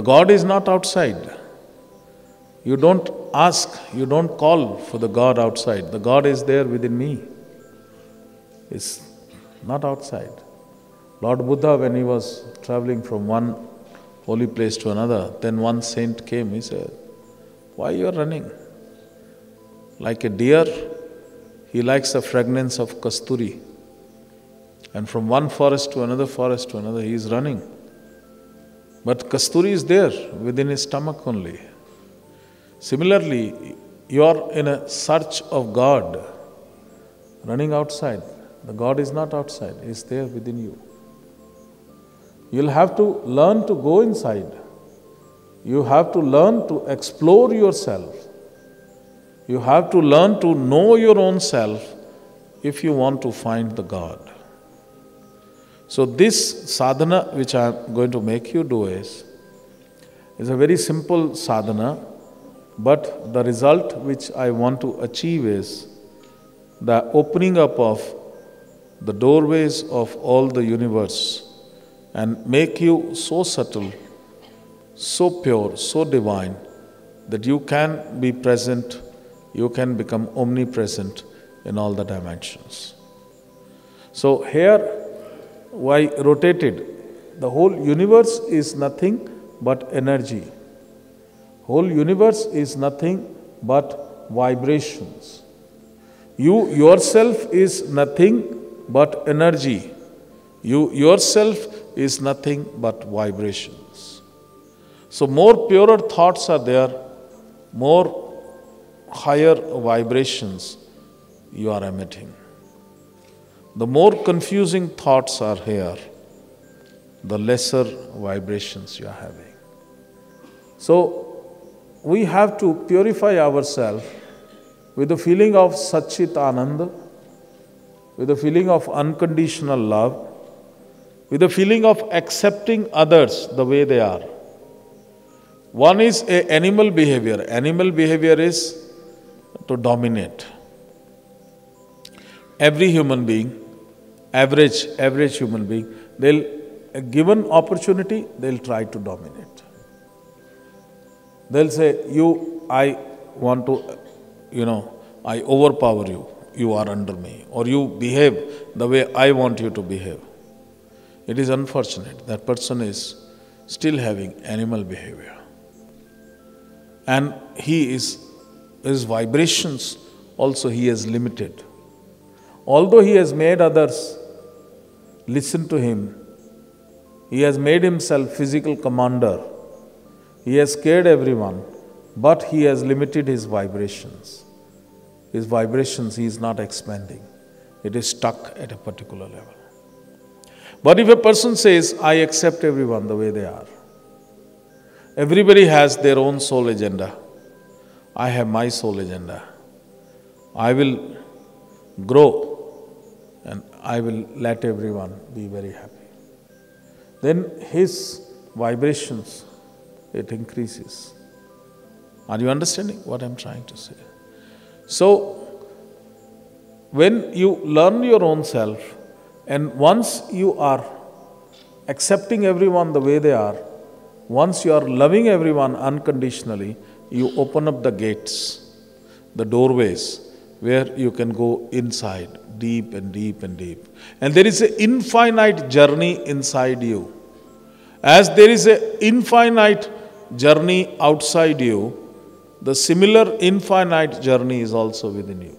The God is not outside. You don't ask, you don't call for the God outside. The God is there within me. It's not outside. Lord Buddha, when he was traveling from one holy place to another, then one saint came, he said, "Why you are running? Like a deer, he likes the fragrance of kasturi. And from one forest to another, he is running. But kasturi is there within his stomach only. Similarly, you are in a search of God, running outside. The God is not outside, he is there within you. You'll have to learn to go inside. You have to learn to explore yourself. You have to learn to know your own self if you want to find the God. So this sadhana which I am going to make you do is a very simple sadhana, but the result which I want to achieve is the opening up of the doorways of all the universe and make you so subtle, so pure, so divine that you can be present, you can become omnipresent in all the dimensions. So here, why rotated? The whole universe is nothing but energy. Whole universe is nothing but vibrations. You yourself is nothing but energy. You yourself is nothing but vibrations. So more purer thoughts are there, more higher vibrations you are emitting. The more confusing thoughts are here, the lesser vibrations you are having. So we have to purify ourselves with the feeling of Satchit Ananda, with the feeling of unconditional love, with the feeling of accepting others the way they are. One is an animal behavior. Animal behavior is to dominate. Every human being, average human being, they'll, a given opportunity, they'll try to dominate. They'll say, I want to, I overpower you, you are under me, or you behave the way I want you to behave. It is unfortunate that person is still having animal behavior. And his vibrations also he has limited. Although he has made others listen to him, he has made himself physical commander, he has scared everyone, but he has limited his vibrations. His vibrations he is not expanding. It is stuck at a particular level. But if a person says, I accept everyone the way they are, everybody has their own soul agenda, I have my soul agenda, I will grow and I will let everyone be very happy. Then his vibrations, it increases. Are you understanding what I am trying to say? So, when you learn your own self, and once you are accepting everyone the way they are, once you are loving everyone unconditionally, you open up the gates, the doorways, where you can go inside, deep and deep and deep. And there is an infinite journey inside you. As there is an infinite journey outside you, the similar infinite journey is also within you.